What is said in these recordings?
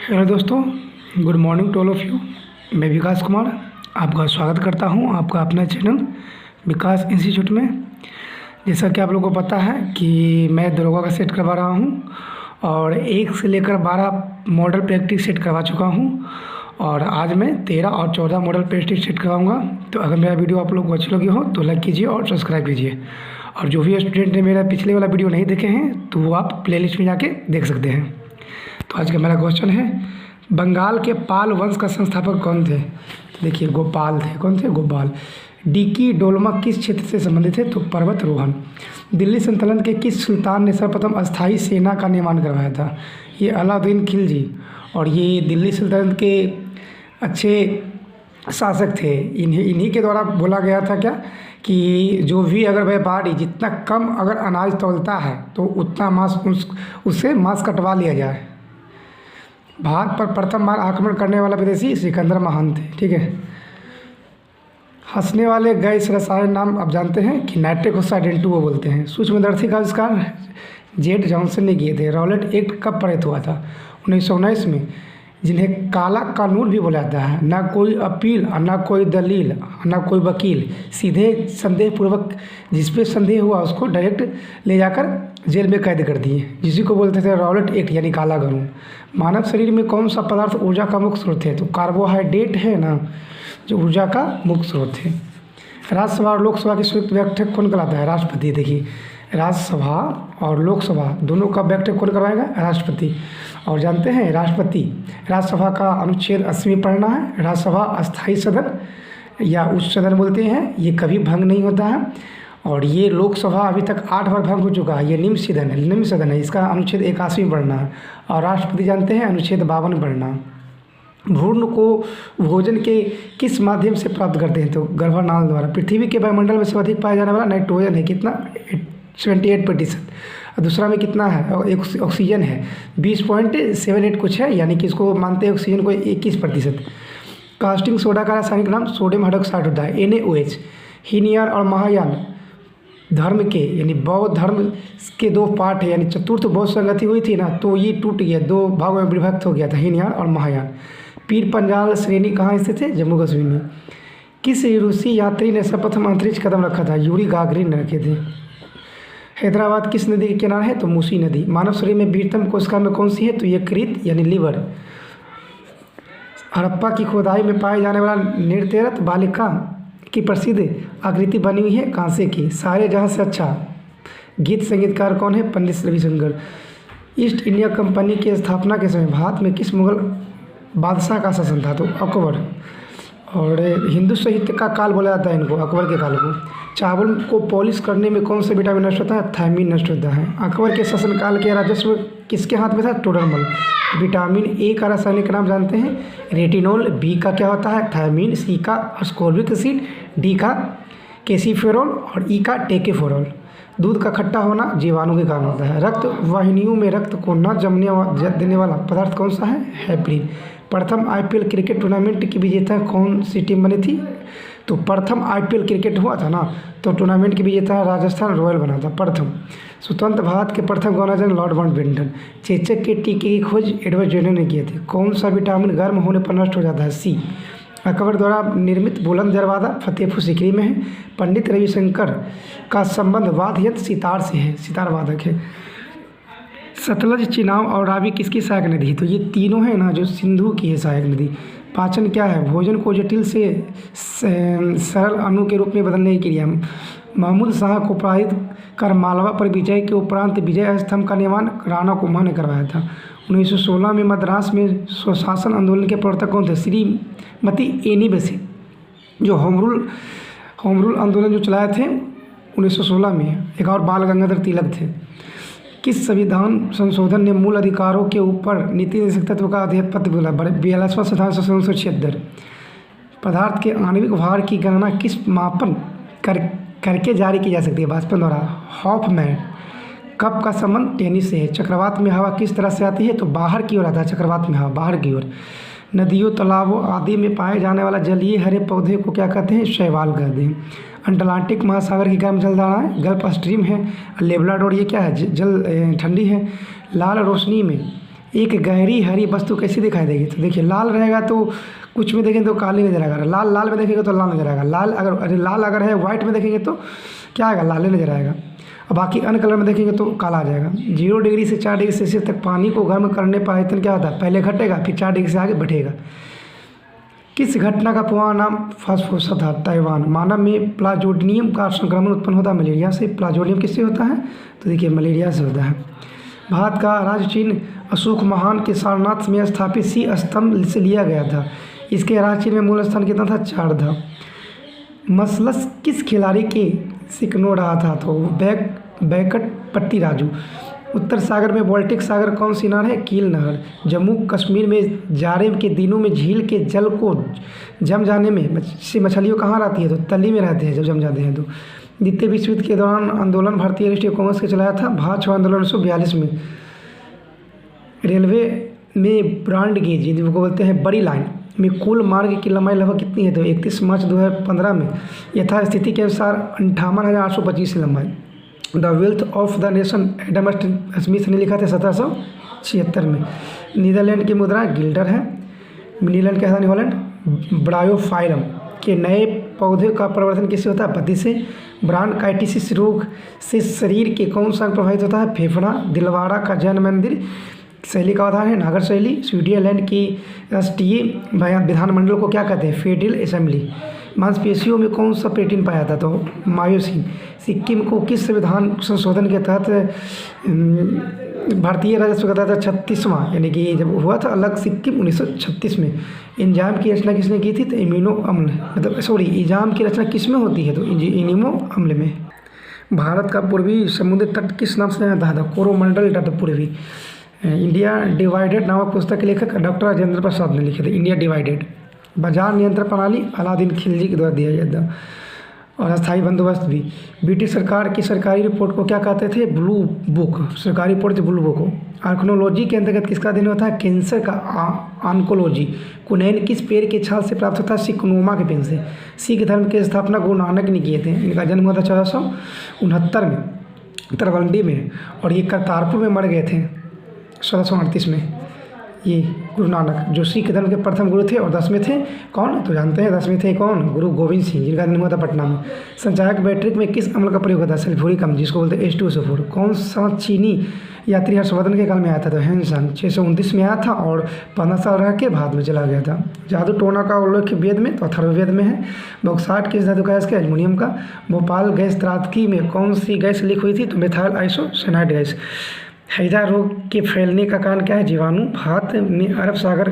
Hello दोस्तों, good morning to all of you. मैं विकास कुमार आपका स्वागत करता हूं आपका अपना चैनल विकास इंस्टीट्यूट में। जैसा कि आप लोगों को पता है कि मैं दरोगा का सेट करवा रहा हूं और 1 से लेकर 12 मॉडल प्रैक्टिस सेट करवा चुका हूं और आज मैं 13 और 14 मॉडल प्रैक्टिस सेट करवाऊँगा। तो अगर मेरा वीडियो आप लोग को अच्छी लगी हो तो लाइक कीजिए और सब्सक्राइब कीजिए। और जो भी स्टूडेंट ने मेरा पिछले वाला वीडियो नहीं देखे हैं तो वो आप प्लेलिस्ट में जाके देख सकते हैं। तो आज का मेरा क्वेश्चन है, बंगाल के पाल वंश का संस्थापक कौन थे? देखिए, गोपाल थे। कौन थे? गोपाल। डिकी डोलमा किस क्षेत्र से संबंधित है? तो पर्वतारोहण। दिल्ली सल्तनत के किस सुल्तान ने सर्वप्रथम अस्थायी सेना का निर्माण करवाया था? ये अलाउद्दीन खिलजी। और ये दिल्ली सल्तनत के अच्छे शासक थे। इन्हीं के द्वारा बोला गया था क्या कि जो भी अगर व्यापारी जितना कम अगर अनाज तौलता है तो उतना मांस उससे मांस कटवा लिया जाए। भारत पर प्रथम बार आक्रमण करने वाला विदेशी सिकंदर महान थे। ठीक है। हंसने वाले गैस रसायन नाम आप जानते हैं कि नाइट्रिक ऑक्साइड N2 वो बोलते हैं। सूक्ष्मदर्शी का आविष्कार जेड जॉनसन ने किए थे। रॉलेट एक्ट कब पारित हुआ था? 1919 में, जिन्हें काला कानून भी बोला जाता है। ना कोई अपील और ना कोई दलील ना कोई वकील, सीधे संदेह पूर्वक जिस पे संदेह हुआ उसको डायरेक्ट ले जाकर जेल में कैद कर दिए, जिसी को बोलते थे रॉलेट एक्ट यानी काला कानून। मानव शरीर में कौन सा पदार्थ ऊर्जा का मुख्य स्रोत है? तो कार्बोहाइड्रेट है ना, जो ऊर्जा का मुख्य स्रोत है। राज्यसभा और लोकसभा की संयुक्त बैठक कौन कराता है? राष्ट्रपति। देखिए, राज्यसभा और लोकसभा दोनों का बैठक कौन करवाएगा? राष्ट्रपति। और जानते हैं राष्ट्रपति राज्यसभा का अनुच्छेद 80 पढ़ना है। राज्यसभा अस्थायी सदन या उच्च सदन बोलते हैं, ये कभी भंग नहीं होता है। और ये लोकसभा अभी तक 8 बार भंग हो चुका है। ये निम्न सदन है, इसका अनुच्छेद 81 पढ़ना है। और राष्ट्रपति जानते हैं अनुच्छेद 52 पढ़ना है। भ्रूण को भोजन के किस माध्यम से प्राप्त करते हैं? तो गर्भनाल द्वारा। पृथ्वी के वायुमंडल में सर्वाधिक पाया जाने वाला नाइट्रोजन है कितना? 78%। दूसरा में कितना है? एक ऑक्सीजन है 20.78 कुछ है, यानी कि इसको मानते हैं ऑक्सीजन को 21%। कास्टिंग सोडा का रासायनिक नाम सोडियम हाइड्रोक्साइड होता है NaOH। हीनयान और महायान धर्म के यानी बौद्ध धर्म के 2 पार्ट है, यानी चतुर्थ बौद्ध संगति हुई थी ना, तो ये टूट गया, 2 भागों में विभक्त हो गया था, हीनयान और महायान। पीर पंजाल श्रेणी कहाँ स्थित है? जम्मू कश्मीर में। किस रूसी यात्री ने सर्वप्रथम अंतरिक्ष कदम रखा था? यूरी गागरिन ने रखे थे। हैदराबाद किस नदी के किनारे है? तो मूसी नदी। मानव शरीर में बृहत्तम कोशिका में कौन सी है? तो यकृत यानी लीवर। हड़प्पा की खुदाई में पाए जाने वाला नृत्यरत बालिका की प्रसिद्ध आकृति बनी हुई है कांसे की। सारे जहाँ से अच्छा गीत संगीतकार कौन है? Pandit Ravishankar. East India company की स्थापना के समय भारत में किस मुगल बादशाह का शासन था? तो अकबर। और हिंदू साहित्य का काल बोला जाता है इनको, अकबर के काल को। चावल को पॉलिश करने में कौन सा विटामिन नष्ट होता है? थायमिन नष्ट होता है। अकबर के शासनकाल के राजस्व किसके हाथ में था? टोडरमल। विटामिन ए का रासायनिक नाम जानते हैं? रेटिनोल। बी का क्या होता है? थायमिन। सी का अस्कॉर्बिक एसिड। डी का कैसिफेरॉल और ई का टेकेफेरॉल। दूध का खट्टा होना जीवाणु के कारण होता है। रक्त वाहिनियों में रक्त को न जमने देने वाला पदार्थ कौन सा है? हेपरिन। प्रथम IPL क्रिकेट टूर्नामेंट की विजेता कौन सी टीम बनी थी? तो प्रथम IPL क्रिकेट हुआ था ना, तो टूर्नामेंट की विजेता राजस्थान रॉयल बना था प्रथम। स्वतंत्र भारत के प्रथम गवर्नर जनरल लॉर्ड माउंटबेटन। चेचक के टीके की खोज एडवर्ड जेनर ने किए थे। कौन सा विटामिन गर्म होने पर नष्ट हो जाता है? सी। अकबर द्वारा निर्मित बुलंद दरवाज़ा फतेहपुर सीकरी में है। पंडित रविशंकर का संबंध वाद्य यंत्र सितार से है, सितार वादक है। सतलज, चिनाब और रावी किसकी सहायक नदी है? तो ये तीनों है ना जो सिंधु की है सहायक नदी। पाचन क्या है? भोजन को जटिल से सरल अणु के रूप में बदलने की क्रिया। महमूद शाह को पराजित कर मालवा पर विजय के उपरांत विजय स्तंभ का निर्माण राणा कुंभा ने करवाया था। 1916 में मद्रास में स्वशासन आंदोलन के प्रवर्तक कौन थे? श्रीमती एनी बेसेंट, जो होम रूल आंदोलन जो चलाए थे 1916 में। एक और बाल गंगाधर तिलक थे। किस संविधान संशोधन ने मूल अधिकारों के ऊपर नीति निषेध तत्व का आधिपत्य बोला? 42वां संविधान संशोधन 1976। पदार्थ के आणविक भार की गणना किस मापन करके जारी की जा सकती है? वाष्पन द्वारा। हॉफमैन। कप का संबंध टेनिस से है। चक्रवात में हवा किस तरह से आती है? तो बाहर की ओर आता है चक्रवात में हवा, बाहर की ओर। नदियों, तालाबों आदि में पाए जाने वाला जलीय हरे पौधे को क्या कहते हैं? शैवाल कहते हैं। अटलांटिक महासागर की गर्म जलधारा है गल्फ स्ट्रीम है। लेब्राडोर ये क्या है? जल ठंडी है। लाल रोशनी में एक गहरी हरी वस्तु कैसी दिखाई देगी? तो देखिए लाल रहेगा तो कुछ में देखेंगे तो काली नजर आएगा, लाल लाल में देखेंगे तो लाल नजर आएगा, लाल अगर है व्हाइट में देखेंगे तो क्या आएगा? लाल नजर आएगा। और बाकी अन्य कलर में देखेंगे तो काला आ जाएगा। 0 डिग्री से 4 डिग्री सेल्सियस तक पानी को गर्म करने पर आयतन क्या होता है? पहले घटेगा फिर 4 डिग्री से आगे बढ़ेगा। किस घटना का पुराना नाम फास्फोसा था? ताइवान। मानव में प्लाज्मोडियम का संक्रमण उत्पन्न होता है मलेरिया से। प्लाज्मोडियम किससे होता है? तो देखिए मलेरिया से होता है। भारत का राज्य चिन्ह अशोक महान के सारनाथ में स्थापित सी स्तंभ से लिया गया था। इसके राज्य चिन्ह में मूल स्थान कितना था? 4 था। मसलस किस खिलाड़ी के सिकनो रहा था? तो बैकट पट्टी राजू। उत्तर सागर में बाल्टिक सागर कौन सी नहर है? कील नहर। जम्मू कश्मीर में जाड़े के दिनों में झील के जल को जम जाने में मछलियों कहाँ रहती है? तो तली में रहते हैं जब जम जाते हैं तो। द्वितीय विश्व युद्ध के दौरान आंदोलन भारतीय राष्ट्रीय कांग्रेस के चलाया था। भारत छोड़ो आंदोलन 1942 में। रेलवे में ब्रॉड गेज जिनको बोलते हैं बड़ी लाइन में कुल मार्ग की लंबाई लगभग कितनी है? तो 31 मार्च 2015 में यथास्थिति के अनुसार 58,825 लंबाई। The wealth of the nation Adam Smith ने लिखा था 1776 में। नीदरलैंड की मुद्रा गिल्डर है। नीदरलैंड की राजधानी हॉलैंड। ब्रायोफाइलम के नए पौधे का प्रवर्धन किससे होता है? पत्ती से। ब्रांकाइटिस रोग से शरीर के कौन सा अंग प्रभावित होता है? फेफड़ा। दिलवाड़ा का जैन मंदिर शैली का उदाहरण है नागर शैली। स्विट्जरलैंड की राष्ट्रीय विधानमंडल को क्या कहते हैं? Federal assembly. मांसपेशियों में कौन सा प्रोटीन पाया था? तो मायोसिन। सिक्किम को किस संविधान संशोधन के तहत भारतीय राजस्व का था 36वां, यानी कि जब हुआ था अलग सिक्किम 1936 में। इंजाम की रचना किसने की थी? तो इम्यूनो अम्ल, मतलब सॉरी, इंजाम की रचना किस में होती है? तो इनिमो अम्ल में। भारत का पूर्वी समुद्र तट किस नाम से जाना जाता है? कोरोमंडल तट पूर्वी। इंडिया डिवाइडेड नामक पुस्तक के लेखक डॉक्टर राजेंद्र प्रसाद ने लिखे थे इंडिया डिवाइडेड। बाजार नियंत्रण प्रणाली अलादीन खिलजी के द्वारा दिया गया था। और अस्थायी बंदोबस्त भी। ब्रिटिश सरकार की सरकारी रिपोर्ट को क्या कहते थे? Blue book. सरकारी रिपोर्ट थी ब्लू बुक। आर्कोनोलॉजी के अंतर्गत किसका अध्ययन होता है? कैंसर का। ऑन्कोलॉजी। कुनैन किस पेड़ के छाल से प्राप्त होता है? सिकनोमा के पेड़ से। सिख धर्म की स्थापना गुरु नानक ने किए थे। इनका जन्म हुआ था 1469 में तरवंडी में, और ये करतारपुर में मर गए थे 1738 में। ये गुरु नानक जो सिख धर्म के प्रथम गुरु थे और 10वें थे कौन? तो जानते हैं 10वें थे कौन? गुरु गोविंद सिंह, जिनका जन्म हुआ था पटना में। संचायक बैटरी में किस अम्ल का प्रयोग होता है? सल्फ्यूरिक अम्ल, जिसको बोलते हैं H2SO4। कौन सा चीनी यात्री हर्षवर्धन के काल में आया था? तो हैंसन 629 में आया था और 15 साल रह के भारत में चला गया था। जादू टोना का उल्लेख वेद में, तो अथर्ववेद में है। बॉक्साइट किस धातु का है? इसके एल्युमिनियम का। भोपाल गैस त्रासदी में कौन सी गैस लीक हुई थी? तो मेथाइल आइसोसाइनाइड गैस। हैजा रोग के फैलने का कारण क्या है? जीवाणु। भारत में अरब सागर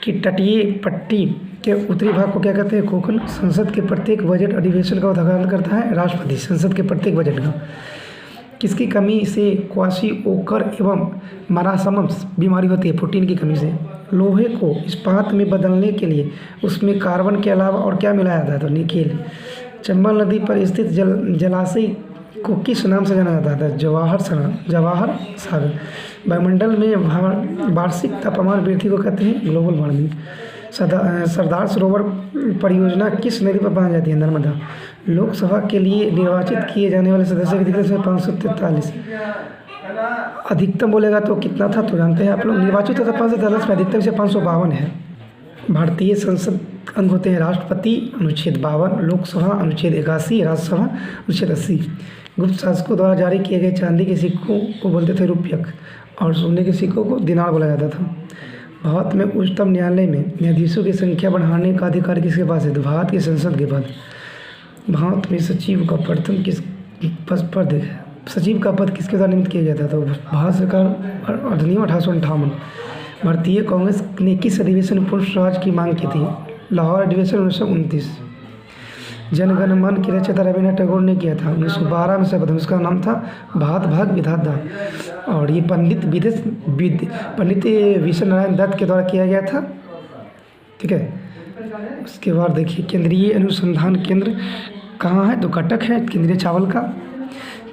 की तटीय पट्टी के उत्तरी भाग को क्या कहते हैं? कोकण। संसद के प्रत्येक बजट अधिवेशन का उद्घाटन करता है राष्ट्रपति। संसद के प्रत्येक बजट का। किसकी कमी से क्वाशिओकर एवं मरासमम बीमारी होती है? प्रोटीन की कमी से। लोहे को इस्पात में बदलने के लिए उसमें कार्बन के अलावा और क्या मिलाया जाता है? तो निकेल। चंबल नदी पर स्थित जलाशय को किस नाम से जाना जाता है? जवाहर सागर। वायुमंडल में वार्षिक तापमान वृद्धि को कहते हैं ग्लोबल वार्मिंग। सरदार सरोवर परियोजना किस नदी पर बनाई जाती है? नर्मदा। लोकसभा के लिए निर्वाचित किए जाने वाले सदस्य की संख्या 543। अधिकतम बोलेगा तो कितना था? तो जानते हैं आप लोग। निर्वाचित होता 543 में, अधिकतम से 552 है। भारतीय संसद अंग होते हैं राष्ट्रपति अनुच्छेद 52, लोकसभा अनुच्छेद 81, राज्यसभा अनुच्छेद 80। गुप्त शासकों द्वारा जारी किए गए चांदी के सिक्कों को बोलते थे रुपयक, और सोने के सिक्कों को दिनार बोला जाता था। भारत में उच्चतम न्यायालय में न्यायाधीशों की संख्या बढ़ाने का अधिकार किसके पास है? तो भारत की संसद के पास। भारत में सचिव का प्रथम किस पद है? सचिव का पद किसके द्वारा नियुक्त किया गया था? तो भारत सरकार अधिनियम 1858। भारतीय कांग्रेस ने किस अधिवेशन में पूर्ण स्वराज की मांग की थी? लाहौर अधिवेशन 1929। जनगण मन की रचना रविन्द्रनाथ टैगोर ने किया था 1912 में शपथ। उसका नाम था भात भाग विधाता, और ये पंडित विश्व नारायण दत्त के द्वारा किया गया था। ठीक है। उसके बाद देखिए केंद्रीय अनुसंधान केंद्र कहाँ है? तो कटक है केंद्रीय चावल का।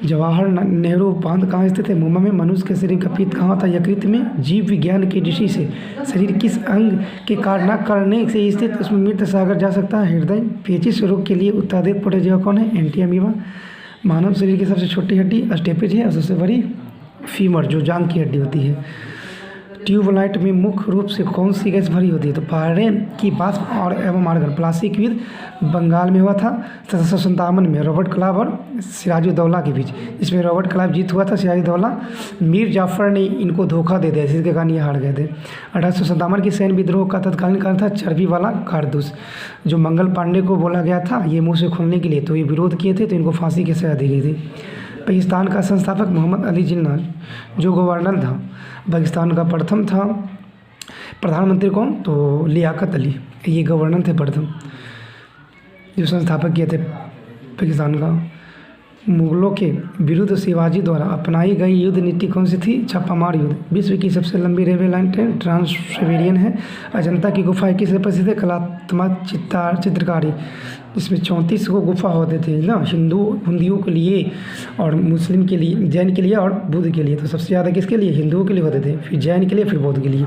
जवाहर नेहरू बांध कहाँ स्थित है? मुंबई में। मनुष्य के शरीर का पीत कहाँ होता है? यकृत में। जीव विज्ञान की दृष्टि से शरीर किस अंग के कार्य न करने से स्थित उसमें मृत सागर जा सकता है? हृदय। पेचिश रोग के लिए उत्पादित प्रोटोजोआ कौन है? Anti amoeba. मानव शरीर की सबसे छोटी हड्डी स्टेपेज है, और सबसे बड़ी फीमर जो जांघ की हड्डी होती है। ट्यूबलाइट में मुख्य रूप से कौन सी गैस भरी होती है? तो पारे की वाष्प और एवं आर्गन। प्लासी युद्ध बंगाल में हुआ था 1757 में रॉबर्ट क्लाइव और सिराजुद्दौला के बीच, इसमें रॉबर्ट क्लाइव जीत हुआ था, सिराजुद्दौला मीर जाफर ने इनको धोखा दे दिया, जिसके कारण ये हार गए थे। 1857 की सैन्य विद्रोह का तत्कालीन कारण था चर्बी वाला कारतूस, जो मंगल पांडे को बोला गया था ये मुँह से खोलने के लिए, तो ये विरोध किए थे तो इनको फांसी की सजा दी गई थी। पाकिस्तान का संस्थापक मोहम्मद अली जिन्ना, जो गवर्नर था पाकिस्तान का, प्रथम था प्रधानमंत्री कौन? तो लियाकत अली, ये गवर्नर थे प्रथम जो संस्थापक किए थे पाकिस्तान का। मुगलों के विरुद्ध शिवाजी द्वारा अपनाई गई युद्ध नीति कौन सी थी? छापामार युद्ध। विश्व की सबसे लंबी रेलवे लाइन ट्रेन ट्रांस सिबेरियन है। अजंता की गुफा किससे प्रसिद्ध है? कलात्मक चित्रकारी, इसमें 34 को गुफा होते थे ना, हिंदुओं के लिए और मुस्लिम के लिए, जैन के लिए और बुद्ध के लिए। तो सबसे ज़्यादा किसके लिए? हिंदुओं के लिए होते थे, फिर जैन के लिए, फिर बौद्ध के लिए।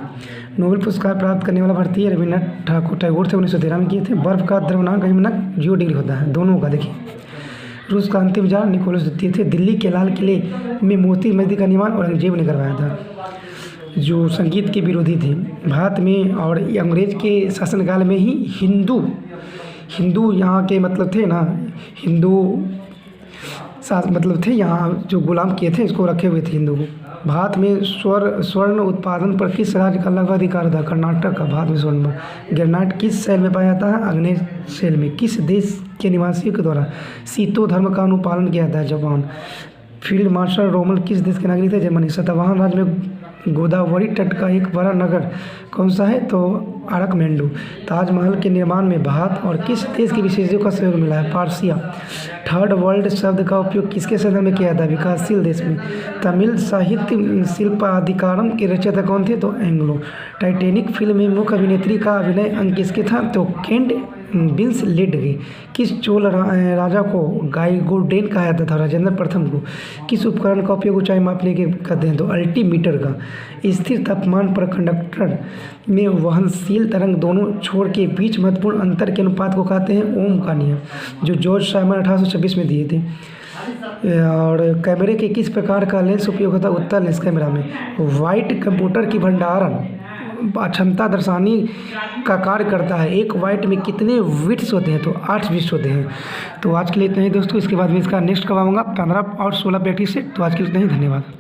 नोबेल पुरस्कार प्राप्त करने वाला भारतीय रविन्द्रनाथ टैगोर थे, 1913 में किए थे। बर्फ़ का द्रव्यमान गहिमनक 0 डिग्री होता है, दोनों का। देखिए, रूस का अंतिम जार निकोलस द्वितीय थे। दिल्ली के लाल किले में मोती मस्जिद का निर्माण औरंगजेब ने करवाया था, जो संगीत के विरोधी थे। भारत में और अंग्रेज के शासनकाल में ही हिंदू यहाँ के मतलब थे ना, हिंदू मतलब थे यहाँ, जो गुलाम किए थे इसको रखे हुए थे हिंदू को। भारत में स्वर्ण उत्पादन पर किस राज्य का लगभग अधिकार था? कर्नाटक का। भारत में स्वर्ण पर ग्रेनाइट किस शैल में पाया जाता है? आग्नेय शैल में। किस देश के निवासियों के द्वारा शीतो धर्म का अनुपालन किया जाता है? जापान। फील्ड मार्शल रोमल किस देश के नागरिक थे? जर्मनी। सतवाहन राज्य में गोदावरी तट का एक बड़ा नगर कौन सा है? तो अरकमेंडू। ताजमहल के निर्माण में भारत और किस देश के विशेषज्ञों का सहयोग मिला है? पारसिया। थर्ड वर्ल्ड शब्द का उपयोग किसके संदर्भ में किया जाता है? विकासशील देश में। तमिल साहित्य शिल्पाधिकारम के रचयिता कौन थे? तो एंग्लो। टाइटैनिक फिल्म में मुख्य अभिनेत्री का अभिनय अंक किसके था? तो केंट विंसलेट के। किस चोल राजा को गाइगोडेन कहा जाता था? राजेंद्र प्रथम को। किस उपकरण का उपयोग ऊंचाई मापने के करते हैं? तो अल्टीमीटर का। स्थिर तापमान पर कंडक्टर में वहनशील तरंग दोनों छोर के बीच महत्वपूर्ण अंतर के अनुपात को कहते हैं ओम का नियम, जो जॉर्ज साइमन 1826 में दिए थे। और कैमरे के किस प्रकार का लेंस उपयोग होता है? उत्तल लेंस कैमरा में। वाइट कंप्यूटर की भंडारण क्षमता दर्शाने का कार्य करता है। एक वाइट में कितने बिट्स होते हैं? तो 8 बिट्स होते हैं। तो आज के लिए इतना ही दोस्तों, इसके बाद मैं इसका नेक्स्ट करवाऊंगा 15 और 16 प्रैक्टिस से। तो आज के लिए इतना ही, धन्यवाद।